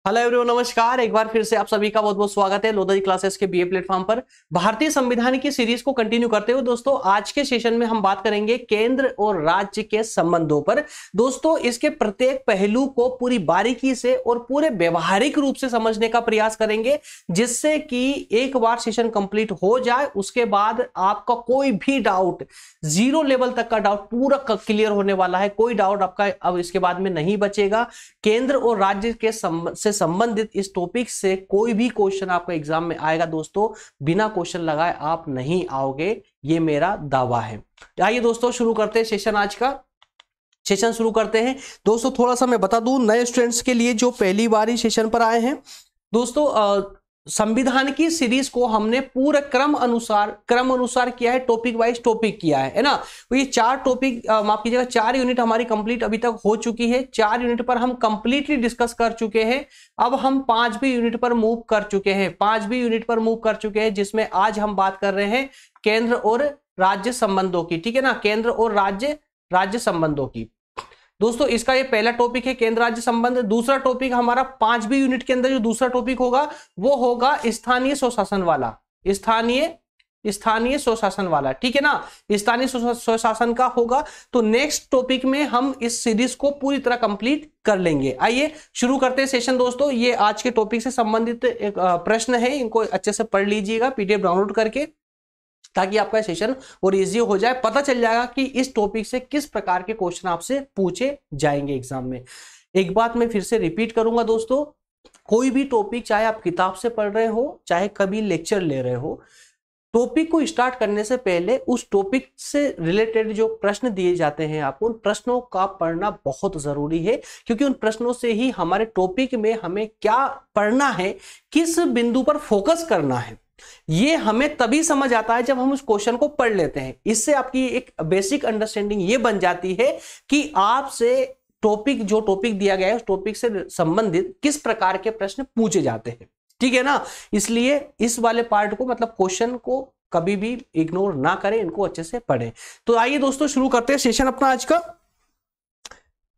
Hello everyone, नमस्कार। एक बार फिर से आप सभी का बहुत बहुत स्वागत है लोधा जी क्लासेस के बीए प्लेटफॉर्म पर। भारतीय संविधान की सीरीज को कंटिन्यू करते हुए दोस्तों आज के सेशन में हम बात करेंगे केंद्र और राज्य के संबंधों पर। दोस्तों इसके प्रत्येक पहलू को पूरी बारीकी से और पूरे व्यवहारिक रूप से समझने का प्रयास करेंगे, जिससे कि एक बार सेशन कंप्लीट हो जाए उसके बाद आपका कोई भी डाउट, जीरो लेवल तक का डाउट पूरा क्लियर होने वाला है। कोई डाउट आपका अब इसके बाद में नहीं बचेगा। केंद्र और राज्य के से संबंधित इस टॉपिक से कोई भी क्वेश्चन आपका एग्जाम में आएगा दोस्तों, बिना क्वेश्चन लगाए आप नहीं आओगे, ये मेरा दावा है। आइए दोस्तों शुरू करते हैं सेशन। आज का सेशन शुरू करते हैं दोस्तों। थोड़ा सा मैं बता दूं नए स्टूडेंट्स के लिए जो पहली बार ही सेशन पर आए हैं दोस्तों, संविधान की सीरीज को हमने पूरे क्रम अनुसार किया है, टॉपिक वाइज टॉपिक किया है ना। तो ये 4 टॉपिक, माफ कीजिएगा 4 यूनिट हमारी कंप्लीट अभी तक हो चुकी है। 4 यूनिट पर हम कंप्लीटली डिस्कस कर चुके हैं। अब हम 5वीं यूनिट पर मूव कर चुके हैं, 5वीं यूनिट पर मूव कर चुके हैं, जिसमें आज हम बात कर रहे हैं केंद्र और राज्य संबंधों की। ठीक है ना, केंद्र और राज्य संबंधों की। दोस्तों इसका ये पहला टॉपिक है केंद्र राज्य संबंध। दूसरा टॉपिक हमारा 5वीं यूनिट के अंदर जो दूसरा टॉपिक होगा वो होगा स्थानीय स्वशासन वाला, स्थानीय स्वशासन वाला। ठीक है ना, स्थानीय स्वशासन का होगा। तो नेक्स्ट टॉपिक में हम इस सीरीज को पूरी तरह कंप्लीट कर लेंगे। आइए शुरू करते हैं सेशन दोस्तों। ये आज के टॉपिक से संबंधित एक प्रश्न है, इनको अच्छे से पढ़ लीजिएगा पीडीएफ डाउनलोड करके, ताकि आपका सेशन और इजी हो जाए। पता चल जाएगा कि इस टॉपिक से किस प्रकार के क्वेश्चन आपसे पूछे जाएंगे एग्जाम में। एक बात मैं फिर से रिपीट करूंगा दोस्तों, कोई भी टॉपिक चाहे आप किताब से पढ़ रहे हो चाहे कभी लेक्चर ले रहे हो, टॉपिक को स्टार्ट करने से पहले उस टॉपिक से रिलेटेड जो प्रश्न दिए जाते हैं आपको, उन प्रश्नों का पढ़ना बहुत जरूरी है, क्योंकि उन प्रश्नों से ही हमारे टॉपिक में हमें क्या पढ़ना है, किस बिंदु पर फोकस करना है, ये हमें तभी समझ आता है जब हम उस क्वेश्चन को पढ़ लेते हैं। इससे आपकी एक बेसिक अंडरस्टैंडिंग ये बन जाती है कि आपसे जो टॉपिक दिया गया है उस टॉपिक से संबंधित किस प्रकार के प्रश्न पूछे जाते हैं। ठीक है ना, इसलिए इस वाले पार्ट को, मतलब क्वेश्चन को कभी भी इग्नोर ना करें, इनको अच्छे से पढ़ें। तो आइए दोस्तों शुरू करते हैं सेशन अपना आज का।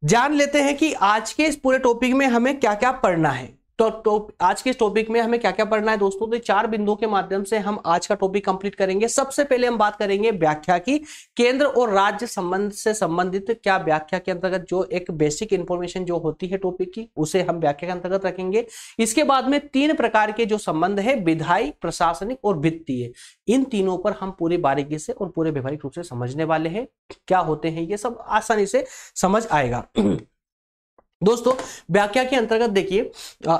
जान लेते हैं कि आज के इस पूरे टॉपिक में हमें क्या क्या पढ़ना है। तो आज के इस टॉपिक में हमें क्या क्या पढ़ना है दोस्तों, तो 4 बिंदुओं के माध्यम से हम आज का टॉपिक कंप्लीट करेंगे। सबसे पहले हम बात करेंगे व्याख्या की। केंद्र और राज्य संबंध से संबंधित क्या व्याख्या के अंतर्गत जो एक बेसिक इंफॉर्मेशन जो होती है टॉपिक की, उसे हम व्याख्या के अंतर्गत रखेंगे। इसके बाद में 3 प्रकार के जो संबंध है, विधायी, प्रशासनिक और वित्तीय, इन तीनों पर हम पूरी बारीकी से और पूरे व्यवहारिक रूप से समझने वाले हैं। क्या होते हैं ये सब आसानी से समझ आएगा। दोस्तों व्याख्या के अंतर्गत देखिए,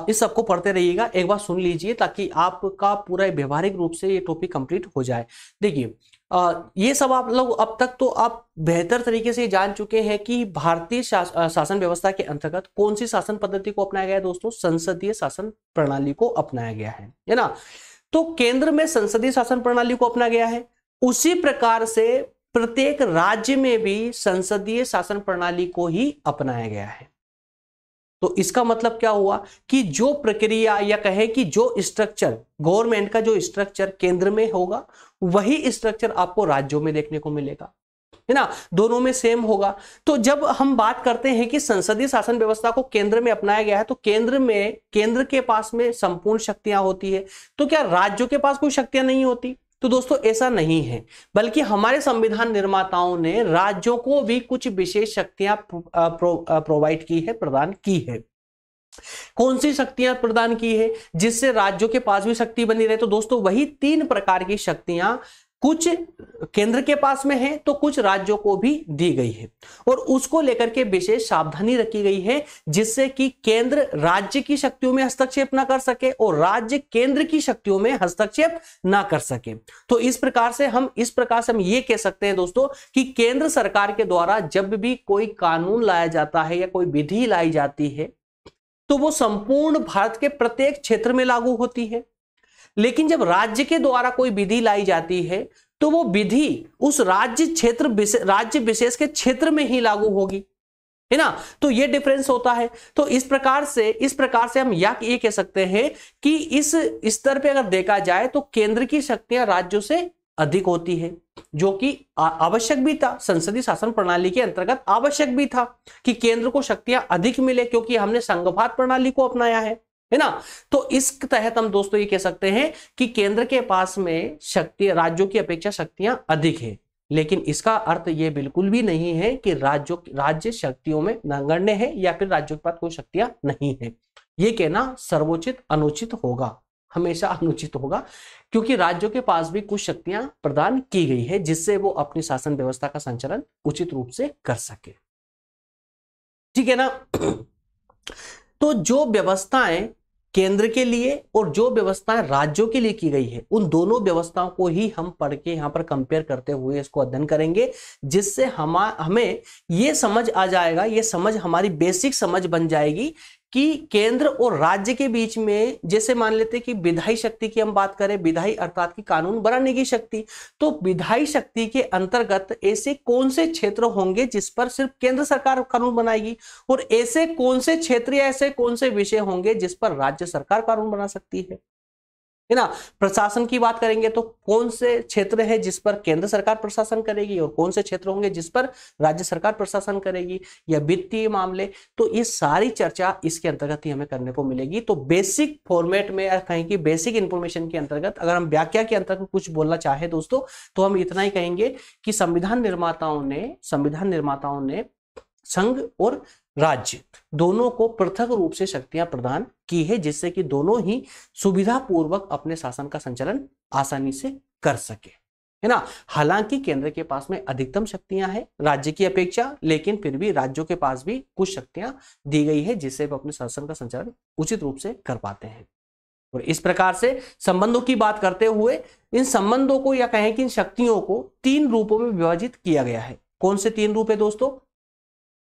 इस सबको पढ़ते रहिएगा, एक बार सुन लीजिए ताकि आपका पूरा व्यवहारिक रूप से ये टॉपिक कंप्लीट हो जाए। देखिए ये सब आप लोग अब तक तो आप बेहतर तरीके से जान चुके हैं कि भारतीय शासन व्यवस्था के अंतर्गत कौन सी शासन पद्धति को अपनाया गया है दोस्तों, संसदीय शासन प्रणाली को अपनाया गया है ना। तो केंद्र में संसदीय शासन प्रणाली को अपनाया गया है, उसी प्रकार से प्रत्येक राज्य में भी संसदीय शासन प्रणाली को ही अपनाया गया है। तो इसका मतलब क्या हुआ कि जो प्रक्रिया या कहे कि जो स्ट्रक्चर गवर्नमेंट का जो स्ट्रक्चर केंद्र में होगा, वही स्ट्रक्चर आपको राज्यों में देखने को मिलेगा, है ना, दोनों में सेम होगा। तो जब हम बात करते हैं कि संसदीय शासन व्यवस्था को केंद्र में अपनाया गया है, तो केंद्र के पास में संपूर्ण शक्तियां होती है, तो क्या राज्यों के पास कोई शक्तियां नहीं होती? तो दोस्तों ऐसा नहीं है, बल्कि हमारे संविधान निर्माताओं ने राज्यों को भी कुछ विशेष शक्तियां प्रोवाइड की है, प्रदान की है। कौन सी शक्तियां प्रदान की है जिससे राज्यों के पास भी शक्ति बनी रहे? तो दोस्तों वही 3 प्रकार की शक्तियां कुछ केंद्र के पास में है तो कुछ राज्यों को भी दी गई है, और उसको लेकर के विशेष सावधानी रखी गई है, जिससे कि केंद्र राज्य की शक्तियों में हस्तक्षेप ना कर सके और राज्य केंद्र की शक्तियों में हस्तक्षेप ना कर सके। तो इस प्रकार से हम ये कह सकते हैं दोस्तों कि केंद्र सरकार के द्वारा जब भी कोई कानून लाया जाता है या कोई विधि लाई जाती है, तो वो संपूर्ण भारत के प्रत्येक क्षेत्र में लागू होती है। लेकिन जब राज्य के द्वारा कोई विधि लाई जाती है, तो वो विधि उस राज्य विशेष के क्षेत्र में ही लागू होगी, है ना। तो ये डिफरेंस होता है। तो इस प्रकार से हम ये कह सकते हैं कि इस स्तर पे अगर देखा जाए तो केंद्र की शक्तियां राज्यों से अधिक होती है, जो कि आवश्यक भी था, संसदीय शासन प्रणाली के अंतर्गत आवश्यक भी था कि केंद्र को शक्तियां अधिक मिले, क्योंकि हमने संघवाद प्रणाली को अपनाया है। है ना। तो इस तहत हम दोस्तों ये कह सकते हैं कि केंद्र के पास में शक्ति राज्यों की अपेक्षा शक्तियां अधिक है, लेकिन इसका अर्थ ये बिल्कुल भी नहीं है कि राज्य शक्तियों में नगण्य है या फिर राज्यों के पास कोई शक्तियां नहीं है। ये कहना सर्वोचित अनुचित होगा, हमेशा अनुचित होगा, क्योंकि राज्यों के पास भी कुछ शक्तियां प्रदान की गई है जिससे वो अपनी शासन व्यवस्था का संचालन उचित रूप से कर सके। ठीक है ना। तो जो व्यवस्थाएं केंद्र के लिए और जो व्यवस्थाएं राज्यों के लिए की गई है, उन दोनों व्यवस्थाओं को ही हम पढ़ के यहां पर कंपेयर करते हुए इसको अध्ययन करेंगे, जिससे हमें ये समझ आ जाएगा, ये समझ हमारी बेसिक समझ बन जाएगी कि केंद्र और राज्य के बीच में, जैसे मान लेते हैं कि विधायी शक्ति की हम बात करें, विधायी अर्थात की कानून बनाने की शक्ति, तो विधायी शक्ति के अंतर्गत ऐसे कौन से क्षेत्र होंगे जिस पर सिर्फ केंद्र सरकार कानून बनाएगी, और ऐसे कौन से क्षेत्र या ऐसे कौन से विषय होंगे जिस पर राज्य सरकार कानून बना सकती है ना। प्रशासन की बात करेंगे तो कौन से क्षेत्र है जिस पर केंद्र सरकार प्रशासन करेगी और कौन से क्षेत्र होंगे जिस पर राज्य सरकार प्रशासन करेगी, या वित्तीय मामले, तो ये सारी चर्चा इसके अंतर्गत ही हमें करने को मिलेगी। तो बेसिक फॉर्मेट में या कहें कि बेसिक इंफॉर्मेशन के अंतर्गत अगर हम व्याख्या के अंतर्गत कुछ बोलना चाहे दोस्तों, तो हम इतना ही कहेंगे कि संविधान निर्माताओं ने संघ और राज्य दोनों को पृथक रूप से शक्तियां प्रदान की है, जिससे कि दोनों ही सुविधा पूर्वक अपने शासन का संचालन आसानी से कर सके, है ना। हालांकि केंद्र के पास में अधिकतम शक्तियां हैं राज्य की अपेक्षा, लेकिन फिर भी राज्यों के पास भी कुछ शक्तियां दी गई है जिससे वो अपने शासन का संचालन उचित रूप से कर पाते हैं। और इस प्रकार से संबंधों की बात करते हुए इन संबंधों को या कहें कि इन शक्तियों को 3 रूपों में विभाजित किया गया है। कौन से 3 रूप है दोस्तों?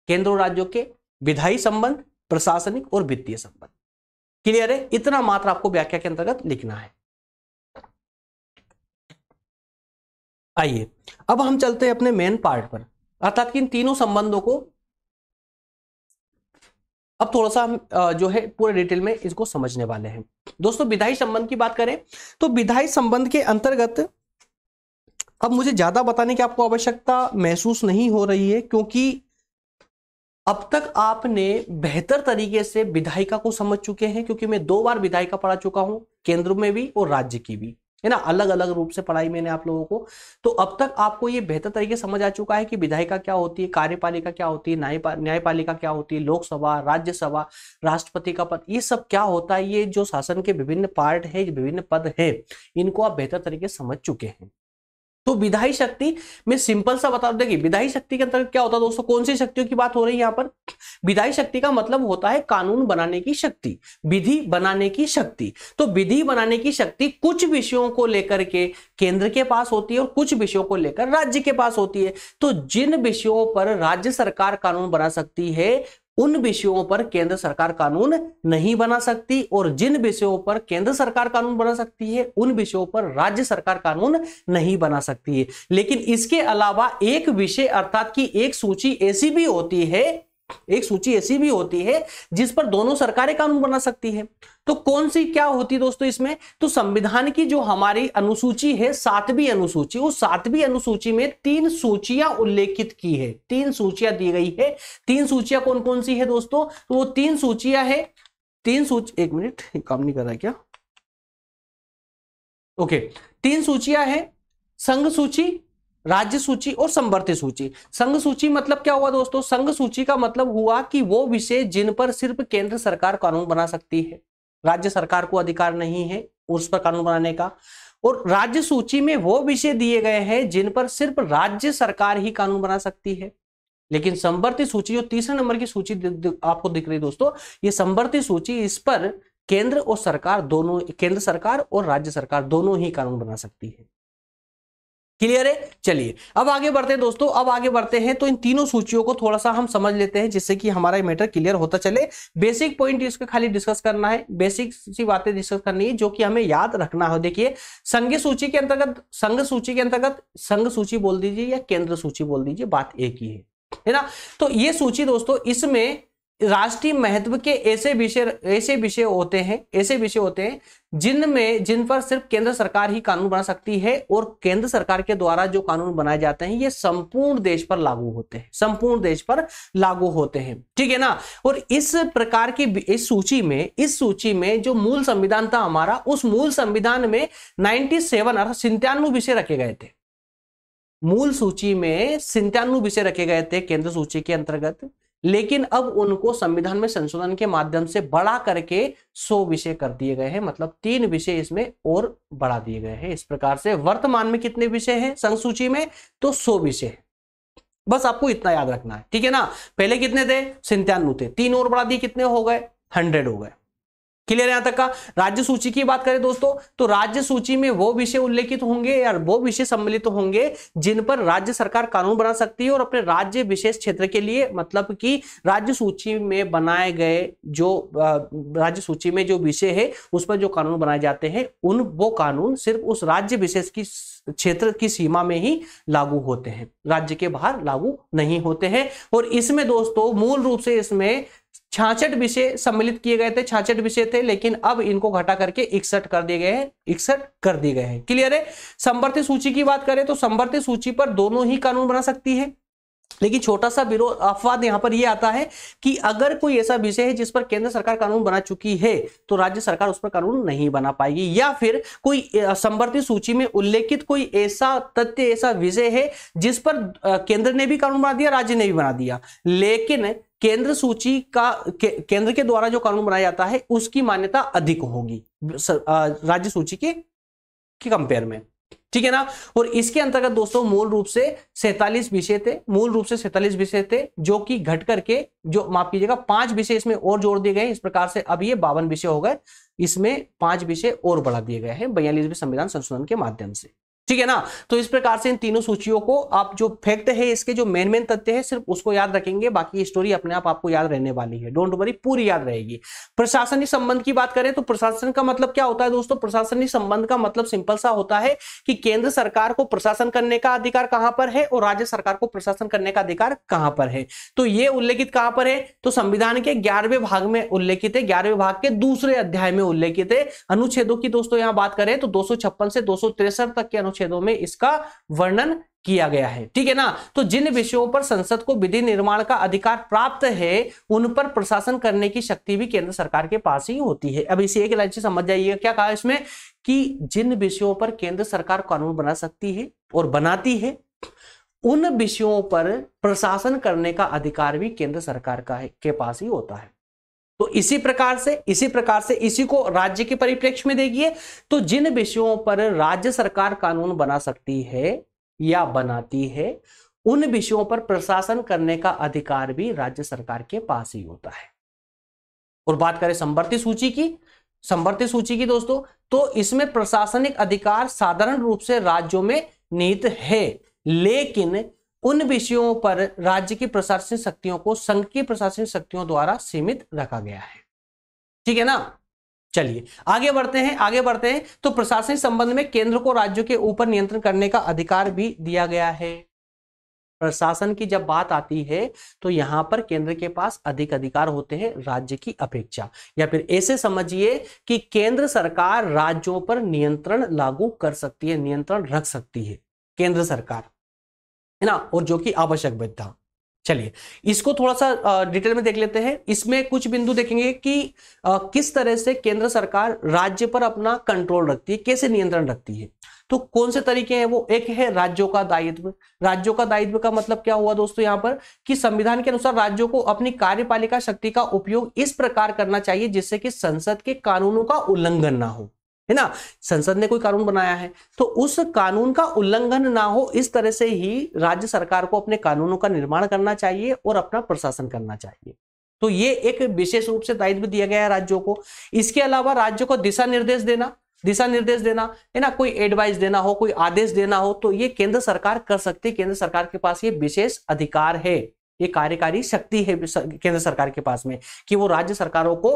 केंद्र और राज्यों के विधायी संबंध, प्रशासनिक और वित्तीय संबंध। क्लियर है? इतना मात्र आपको व्याख्या के अंतर्गत लिखना है। आइए अब हम चलते हैं अपने मेन पार्ट पर, अर्थात कि इन तीनों संबंधों को अब थोड़ा सा हम जो है पूरे डिटेल में इसको समझने वाले हैं। दोस्तों विधायी संबंध की बात करें तो विधायी संबंध के अंतर्गत अब मुझे ज्यादा बताने की आपको आवश्यकता महसूस नहीं हो रही है, क्योंकि अब तक आपने बेहतर तरीके से विधायिका को समझ चुके हैं, क्योंकि मैं 2 बार विधायिका पढ़ा चुका हूं, केंद्र में भी और राज्य की भी, है ना। अलग अलग रूप से पढ़ाई मैंने आप लोगों को, तो अब तक आपको ये बेहतर तरीके से समझ आ चुका है कि विधायिका क्या होती है, कार्यपालिका क्या होती है, न्यायपालिका क्या होती है, लोकसभा, राज्यसभा, राष्ट्रपति का पद, ये सब क्या होता है। ये जो शासन के विभिन्न पार्ट है, विभिन्न पद है, इनको आप बेहतर तरीके से समझ चुके हैं। तो विधायी शक्ति में सिंपल सा बता दूं, देखिए विधायी शक्ति के अंतर्गत क्या होता है दोस्तों, कौन सी शक्तियों की बात हो रही है यहाँ पर। विधायी शक्ति का मतलब होता है कानून बनाने की शक्ति, विधि बनाने की शक्ति। तो विधि बनाने की शक्ति कुछ विषयों को लेकर के केंद्र के पास होती है और कुछ विषयों को लेकर राज्य के पास होती है। तो जिन विषयों पर राज्य सरकार कानून बना सकती है, उन विषयों पर केंद्र सरकार कानून नहीं बना सकती, और जिन विषयों पर केंद्र सरकार कानून बना सकती है, उन विषयों पर राज्य सरकार कानून नहीं बना सकती है। लेकिन इसके अलावा एक विषय अर्थात कि एक सूची ऐसी भी होती है, जिस पर दोनों सरकारें कानून बना सकती है। तो कौन सी क्या होती है दोस्तों इसमें? तो संविधान की जो हमारी अनुसूची है, 7वीं अनुसूची, उस 7वीं अनुसूची में 3 सूचियां उल्लेखित की है, 3 सूचियां दी गई है। 3 सूचियां कौन कौन सी है दोस्तों? तो वो 3 सूचियां है, 3 सूची, एक मिनट काम नहीं कर रहा है क्या? ओके, 3 सूचियां है, संघ सूची, राज्य सूची और संवर्ती सूची। संघ सूची मतलब क्या हुआ दोस्तों? संघ सूची का मतलब हुआ कि वो विषय जिन पर सिर्फ केंद्र सरकार कानून बना सकती है, राज्य सरकार को अधिकार नहीं है उस पर कानून बनाने का। और राज्य सूची में वो विषय दिए गए हैं जिन पर सिर्फ राज्य सरकार ही कानून बना सकती है। लेकिन संवर्ती सूची जो 3 नंबर की सूची आपको दिख रही दोस्तों, ये संवर्ती सूची, इस पर केंद्र और सरकार दोनों, केंद्र सरकार और राज्य सरकार दोनों ही कानून बना सकती है। क्लियर है? चलिए अब आगे बढ़ते हैं दोस्तों, अब आगे बढ़ते हैं तो इन तीनों सूचियों को थोड़ा सा हम समझ लेते हैं, जिससे कि हमारा मैटर क्लियर होता चले। बेसिक पॉइंट इसका खाली डिस्कस करना है, बेसिक सी बातें डिस्कस करनी है जो कि हमें याद रखना हो। देखिए संघ सूची के अंतर्गत, संघ सूची बोल दीजिए या केंद्र सूची बोल दीजिए, बात एक ही है ना। तो ये सूची दोस्तों, इसमें राष्ट्रीय महत्व के ऐसे विषय होते हैं जिन पर सिर्फ केंद्र सरकार ही कानून बना सकती है, और केंद्र सरकार के द्वारा जो कानून बनाए जाते हैं ये संपूर्ण देश पर लागू होते हैं, ठीक है ना। और इस प्रकार की इस सूची में जो मूल संविधान था हमारा, उस मूल संविधान में 97 अर्थात 97 विषय रखे गए थे। मूल सूची में 97 विषय रखे गए थे केंद्र सूची के अंतर्गत, लेकिन अब उनको संविधान में संशोधन के माध्यम से बढ़ा करके 100 विषय कर दिए गए हैं, मतलब 3 विषय इसमें और बढ़ा दिए गए हैं। इस प्रकार से वर्तमान में कितने विषय हैं संघ सूची में? तो 100 विषय। बस आपको इतना याद रखना है, ठीक है ना। पहले कितने थे? 97 थे, 3 और बढ़ा दिए, कितने हो गए? 100 हो गए। क्लियर यहां तक का। राज्य सूची की बात करें दोस्तों, तो राज्य सूची में वो विषय उल्लेखित होंगे या वो विषय सम्मिलित होंगे जिन पर राज्य सरकार कानून बना सकती है, और अपने राज्य विशेष क्षेत्र के लिए, मतलब कि राज्य सूची में बनाए गए राज्य सूची में जो विषय है उस पर जो कानून बनाए जाते हैं, वो कानून सिर्फ उस राज्य विशेष की क्षेत्र की सीमा में ही लागू होते हैं, राज्य के बाहर लागू नहीं होते हैं। और इसमें दोस्तों मूल रूप से इसमें 66 विषय सम्मिलित किए गए थे, 66 विषय थे, लेकिन अब इनको घटा करके 61 कर दिए गए हैं। क्लियर है। संवर्ती सूची की बात करें तो संवर्ती सूची पर दोनों ही कानून बना सकती है, लेकिन छोटा सा विरोध अपवाद यहां पर यह आता है कि अगर कोई ऐसा विषय है जिस पर केंद्र सरकार कानून बना चुकी है तो राज्य सरकार उस पर कानून नहीं बना पाएगी, या फिर कोई संवर्ती सूची में उल्लेखित कोई ऐसा तथ्य, ऐसा विषय है जिस पर केंद्र ने भी कानून बना दिया, राज्य ने भी बना दिया, लेकिन केंद्र के द्वारा जो कानून बनाया जाता है उसकी मान्यता अधिक होगी राज्य सूची के कंपेयर में, ठीक है ना। और इसके अंतर्गत दोस्तों मूल रूप से 47 विषय थे, जो कि घट करके माफ कीजिएगा 5 विषय इसमें और जोड़ दिए गए। इस प्रकार से अब ये 52 विषय हो गए, इसमें 5 विषय और बढ़ा दिए गए हैं 42वें संविधान संशोधन के माध्यम से, ठीक है ना। तो इस प्रकार से इन तीनों सूचियों को आप जो फैक्ट है, इसके जो मेन तथ्य है, सिर्फ उसको याद रखेंगे, बाकी स्टोरी अपने आप आपको याद रहने वाली है, डोंट वरी, पूरी याद रहेगी। प्रशासनिक संबंध की बात करें तो प्रशासन का मतलब क्या होता है दोस्तों? प्रशासनिक संबंध का मतलब सिंपल सा होता है कि केंद्र सरकार को प्रशासन करने का अधिकार कहां पर है और राज्य सरकार को प्रशासन करने का अधिकार कहां पर है। तो ये उल्लेखित कहां पर है? तो संविधान के 11वें भाग में उल्लेखित है, 11वें भाग के दूसरे अध्याय में उल्लेखित है। अनुच्छेदों की दोस्तों यहां बात करें तो 256 से 263 तक के अनुच्छेदों में इसका वर्णन किया गया है, ठीक है ना। तो जिन विषयों पर संसद को विधि निर्माण का अधिकार प्राप्त है उन पर प्रशासन करने की शक्ति भी केंद्र सरकार के पास ही होती है। अब इसे एक लाइन से समझ जाइएगा, क्या कहा इसमें कि जिन विषयों पर केंद्र सरकार कानून बना सकती है और बनाती है, उन विषयों पर प्रशासन करने का अधिकार भी केंद्र सरकार के पास ही होता है। तो इसी प्रकार से इसी को राज्य के परिप्रेक्ष्य में देखिए, तो जिन विषयों पर राज्य सरकार कानून बना सकती है या बनाती है, उन विषयों पर प्रशासन करने का अधिकार भी राज्य सरकार के पास ही होता है। और बात करें संवर्ती सूची की दोस्तों, तो इसमें प्रशासनिक अधिकार साधारण रूप से राज्यों में निहित है, लेकिन उन विषयों पर राज्य की प्रशासनिक शक्तियों को संघ की प्रशासनिक शक्तियों द्वारा सीमित रखा गया है, ठीक है ना। चलिए आगे बढ़ते हैं। तो प्रशासनिक संबंध में केंद्र को राज्यों के ऊपर नियंत्रण करने का अधिकार भी दिया गया है। प्रशासन की जब बात आती है तो यहां पर केंद्र के पास अधिक अधिकार होते हैं राज्य की अपेक्षा, या फिर ऐसे समझिए कि केंद्र सरकार राज्यों पर नियंत्रण लागू कर सकती है, नियंत्रण रख सकती है केंद्र सरकार, है ना, और जो कि आवश्यक भी था। चलिए इसको थोड़ा सा डिटेल में देख लेते हैं। इसमें कुछ बिंदु देखेंगे कि किस तरह से केंद्र सरकार राज्य पर अपना कंट्रोल रखती है, कैसे नियंत्रण रखती है। तो कौन से तरीके हैं वो? एक है राज्यों का दायित्व। राज्यों का दायित्व का मतलब क्या हुआ दोस्तों यहां पर कि संविधान के अनुसार राज्यों को अपनी कार्यपालिका शक्ति का उपयोग इस प्रकार करना चाहिए जिससे कि संसद के कानूनों का उल्लंघन ना हो, है ना। संसद ने कोई कानून बनाया है तो उस कानून का उल्लंघन ना हो, इस तरह से ही राज्य सरकार को अपने कानूनों का निर्माण करना चाहिए और अपना प्रशासन करना चाहिए। तो ये एक विशेष रूप से दायित्व दिया गया है राज्यों को। इसके अलावा राज्यों को दिशा निर्देश देना, है ना, कोई एडवाइस देना हो, कोई आदेश देना हो, तो ये केंद्र सरकार कर सकती है। केंद्र सरकार के पास ये विशेष अधिकार है। ये कार्यकारी शक्ति है केंद्र सरकार के पास में कि वो राज्य सरकारों को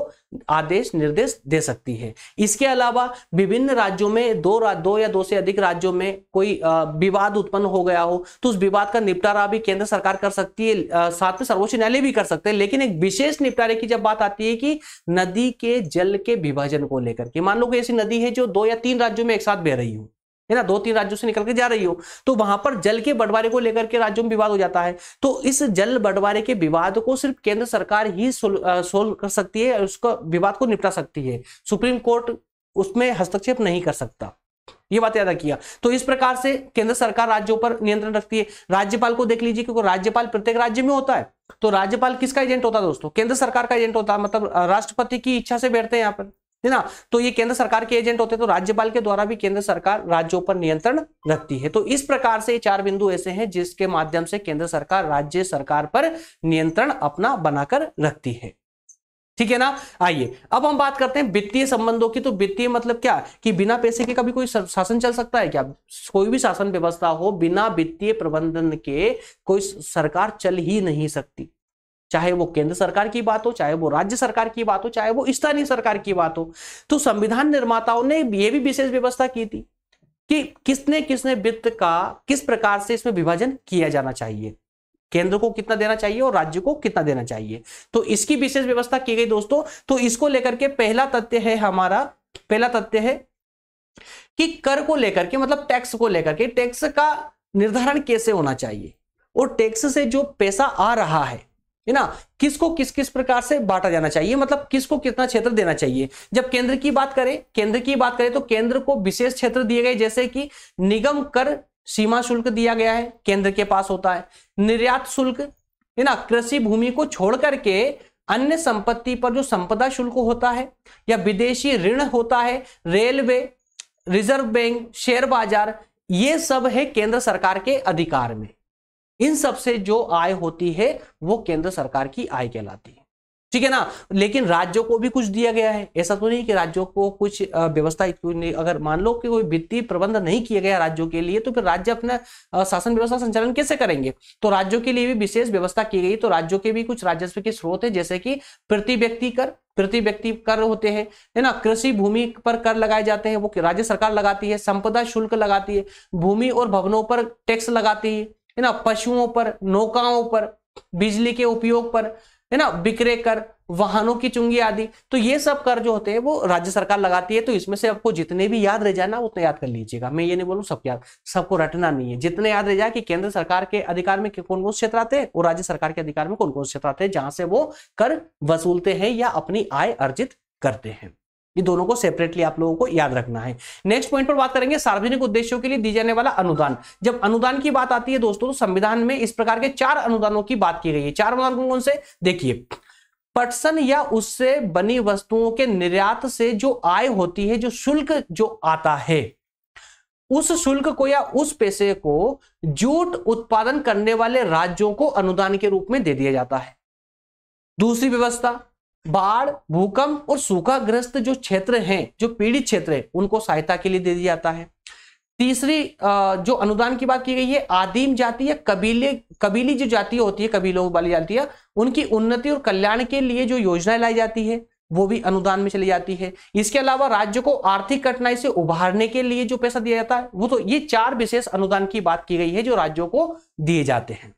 आदेश निर्देश दे सकती है। इसके अलावा विभिन्न राज्यों में दो या दो से अधिक राज्यों में कोई विवाद उत्पन्न हो गया हो तो उस विवाद का निपटारा भी केंद्र सरकार कर सकती है, साथ में सर्वोच्च न्यायालय भी कर सकते हैं। लेकिन एक विशेष निपटारे की जब बात आती है कि नदी के जल के विभाजन को लेकर के, मान लो कोई ऐसी नदी है जो 2 या 3 राज्यों में एक साथ बह रही हो, है ना, 2-3 राज्यों से निकल के जा रही हो, तो वहां पर जल के बंटवारे को लेकर के राज्यों में विवाद हो जाता है। तो इस जल बंटवारे के विवाद को सिर्फ केंद्र सरकार ही सोल्व कर सकती है, उसका विवाद को निपटा सकती है। सुप्रीम कोर्ट उसमें हस्तक्षेप नहीं कर सकता, ये बात याद रखिए। तो इस प्रकार से केंद्र सरकार राज्यों पर नियंत्रण रखती है। राज्यपाल को देख लीजिए, क्योंकि राज्यपाल प्रत्येक राज्य में होता है, तो राज्यपाल किसका एजेंट होता है दोस्तों? केंद्र सरकार का एजेंट होता है, मतलब राष्ट्रपति की इच्छा से बैठते हैं यहाँ पर, है ना, तो ये केंद्र सरकार के एजेंट होते हैं। तो राज्यपाल के द्वारा भी केंद्र सरकार राज्यों पर नियंत्रण रखती है। तो इस प्रकार से ये 4 बिंदु ऐसे हैं जिसके माध्यम से केंद्र सरकार राज्य सरकार पर नियंत्रण अपना बनाकर रखती है, ठीक है ना। आइए अब हम बात करते हैं वित्तीय संबंधों की। तो वित्तीय मतलब क्या कि बिना पैसे के कभी कोई शासन चल सकता है क्या? कोई भी शासन व्यवस्था हो, बिना वित्तीय प्रबंधन के कोई सरकार चल ही नहीं सकती, चाहे वो केंद्र सरकार की बात हो, चाहे वो राज्य सरकार की बात हो, चाहे वो स्थानीय सरकार की बात हो। तो संविधान निर्माताओं ने ये भी विशेष व्यवस्था की थी कि किसने किसने वित्त का किस प्रकार से इसमें विभाजन किया जाना चाहिए, केंद्र को कितना देना चाहिए और राज्य को कितना देना चाहिए, तो इसकी विशेष व्यवस्था की गई दोस्तों। तो इसको लेकर के पहला तथ्य है कि कर को लेकर के, मतलब टैक्स को लेकर के, टैक्स का निर्धारण कैसे होना चाहिए और टैक्स से जो पैसा आ रहा है ना, किसको किस किस प्रकार से बांटा जाना चाहिए, मतलब किसको कितना क्षेत्र देना चाहिए। जब केंद्र की बात करें तो केंद्र को विशेष क्षेत्र दिए गए, जैसे कि निगम कर सीमा शुल्क दिया गया है, केंद्र के पास होता है। निर्यात शुल्क, है ना, कृषि भूमि को छोड़ करके अन्य संपत्ति पर जो संपदा शुल्क होता है, या विदेशी ऋण होता है, रेलवे, रिजर्व बैंक, शेयर बाजार, ये सब है केंद्र सरकार के अधिकार में। इन सब से जो आय होती है वो केंद्र सरकार की आय कहलाती है, ठीक है ना। लेकिन राज्यों को भी कुछ दिया गया है, ऐसा तो नहीं कि राज्यों को कुछ व्यवस्था, अगर मान लो कि कोई वित्तीय प्रबंध नहीं किया गया राज्यों के लिए, तो फिर राज्य अपना शासन व्यवस्था संचालन कैसे करेंगे? तो राज्यों के लिए भी विशेष व्यवस्था की गई। तो राज्यों के भी कुछ राजस्व के स्रोत है, जैसे कि प्रति व्यक्ति कर होते हैं, है ना, कृषि भूमि पर कर लगाए जाते हैं, वो राज्य सरकार लगाती है, संपदा शुल्क लगाती है, भूमि और भवनों पर टैक्स लगाती है ना, पशुओं पर, नौकाओं पर, बिजली के उपयोग पर, है ना, विक्रय कर, वाहनों की चुंगी आदि। तो ये सब कर जो होते हैं वो राज्य सरकार लगाती है। तो इसमें से आपको जितने भी याद रह जाए ना उतने याद कर लीजिएगा, मैं ये नहीं बोलूं सब याद, सबको रटना नहीं है। जितने याद रह जाए कि केंद्र सरकार के अधिकार में कौन कौन से क्षेत्र आते हैं और राज्य सरकार के अधिकार में कौन कौन से क्षेत्र आते हैं, जहां से वो कर वसूलते हैं या अपनी आय अर्जित करते हैं। ये दोनों को सेपरेटली आप लोगों को याद रखना है। नेक्स्ट पॉइंट पर बात करेंगे सार्वजनिक उद्देश्यों के लिए दी जाने वाला अनुदान। जब अनुदान की बात आती है दोस्तों, तो संविधान में इस प्रकार के 4 अनुदानों की बात की गई है। 4 अनुदान कौन कौन से? देखिए, पटसन या उससे बनी वस्तुओं के निर्यात से जो आय होती है, जो शुल्क जो आता है, उस शुल्क को या उस पैसे को जूट उत्पादन करने वाले राज्यों को अनुदान के रूप में दे दिया जाता है। दूसरी व्यवस्था, बाढ़, भूकंप और सूखाग्रस्त जो क्षेत्र हैं, जो पीड़ित क्षेत्र है, उनको सहायता के लिए दे दिया जाता है। तीसरी जो अनुदान की बात की गई है, आदिम जाति या कबीली जो जाति होती है, कबीलों वाली जाति है, उनकी उन्नति और कल्याण के लिए जो योजनाएं लाई जाती है वो भी अनुदान में चली जाती है। इसके अलावा राज्य को आर्थिक कठिनाई से उभारने के लिए जो पैसा दिया जाता है वो, तो ये 4 विशेष अनुदान की बात की गई है जो राज्यों को दिए जाते हैं,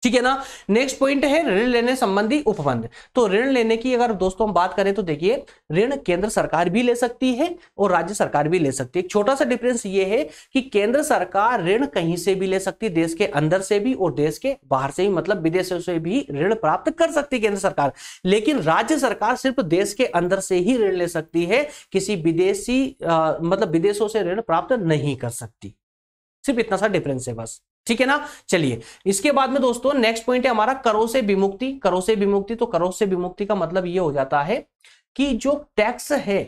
ठीक है ना। नेक्स्ट पॉइंट है ऋण लेने संबंधी उपबंध। तो ऋण लेने की अगर दोस्तों हम बात करें तो देखिए, ऋण केंद्र सरकार भी ले सकती है और राज्य सरकार भी ले सकती है। एक छोटा सा डिफरेंस ये है कि केंद्र सरकार ऋण कहीं से भी ले सकती है, देश के अंदर से भी और देश के बाहर से भी, मतलब विदेशों से भी ऋण प्राप्त कर सकती है केंद्र सरकार। लेकिन राज्य सरकार सिर्फ देश के अंदर से ही ऋण ले सकती है, किसी विदेशी मतलब विदेशों से ऋण प्राप्त नहीं कर सकती। सिर्फ इतना सा डिफरेंस है बस, ठीक है ना। चलिए, इसके बाद में दोस्तों नेक्स्ट पॉइंट है हमारा करों से विमुक्ति। करों से विमुक्ति, तो करों से विमुक्ति का मतलब ये हो जाता है कि जो टैक्स है,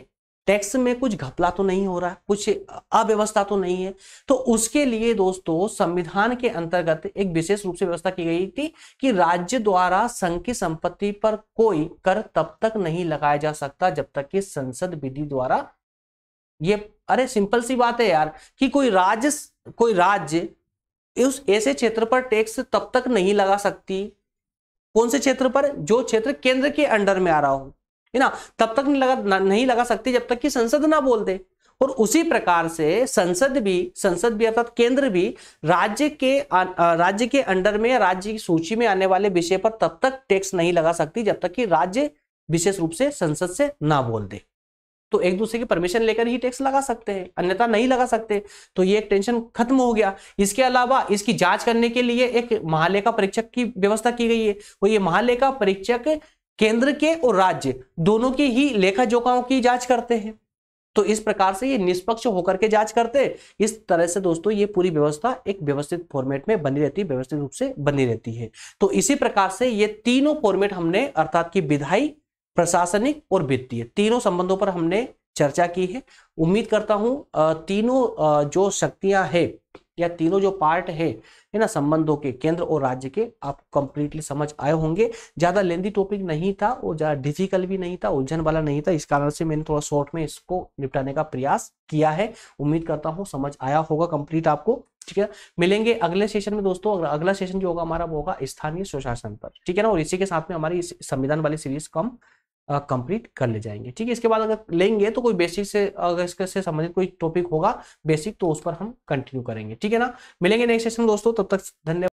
टैक्स में कुछ घपला तो नहीं हो रहा, कुछ अव्यवस्था तो नहीं है। तो उसके लिए दोस्तों संविधान के अंतर्गत एक विशेष रूप से व्यवस्था की गई थी कि राज्य द्वारा संघ की संपत्ति पर कोई कर तब तक नहीं लगाया जा सकता जब तक कि संसद विधि द्वारा, ये अरे सिंपल सी बात है यार, कि कोई राज्य उस ऐसे क्षेत्र पर टैक्स तब तक नहीं लगा सकती, कौन से क्षेत्र पर, जो क्षेत्र केंद्र के अंडर में आ रहा हो, है ना, तब तक नहीं लगा सकती जब तक कि संसद ना बोल दे। और उसी प्रकार से संसद भी अर्थात केंद्र भी राज्य के अंडर में, राज्य की सूची में आने वाले विषय पर तब तक टैक्स नहीं लगा सकती जब तक कि राज्य विशेष रूप से संसद से ना बोल दे। तो एक दूसरे की परमिशन लेकर ही टैक्स लगा सकते हैं, अन्यथा नहीं लगा सकते। तो ये एक टेंशन खत्म हो गया। इसके अलावा इसकी जांच करने के लिए एक महालेखा परीक्षक की व्यवस्था की गई है। और ये महालेखा परीक्षक केंद्र के और राज्य दोनों की ही लेखा जोखाओं की जांच करते हैं। तो इस प्रकार से ये निष्पक्ष होकर के जांच करते हैं। इस तरह से दोस्तों ये पूरी व्यवस्था एक व्यवस्थित फॉर्मेट में बनी रहती है, व्यवस्थित रूप से बनी रहती है। तो इसी प्रकार से ये तीनों फॉर्मेट हमने, अर्थात कि विधायी, प्रशासनिक और वित्तीय, तीनों संबंधों पर हमने चर्चा की है। उम्मीद करता हूं तीनों जो शक्तियां है या तीनों जो पार्ट है ना संबंधों के, केंद्र और राज्य के, आप कंप्लीटली समझ आए होंगे। ज्यादा लेंदी टॉपिक नहीं था और ज्यादा डिफिकल्ट भी नहीं था, उलझन वाला नहीं था। इस कारण से मैंने थोड़ा शॉर्ट में इसको निपटाने का प्रयास किया है। उम्मीद करता हूं समझ आया होगा कंप्लीट आपको। ठीक है, मिलेंगे अगले सेशन में दोस्तों। अगला सेशन जो होगा हमारा वो होगा स्थानीय स्वशासन पर। ठीक है ना, और इसी के साथ में हमारी संविधान वाली सीरीज को हम कंप्लीट कर ले जाएंगे। ठीक है, इसके बाद अगर लेंगे तो कोई बेसिक से, अगर इसके से संबंधित कोई टॉपिक होगा बेसिक, तो उस पर हम कंटिन्यू करेंगे। ठीक है ना, मिलेंगे नेक्स्ट सेशन दोस्तों, तब तक धन्यवाद।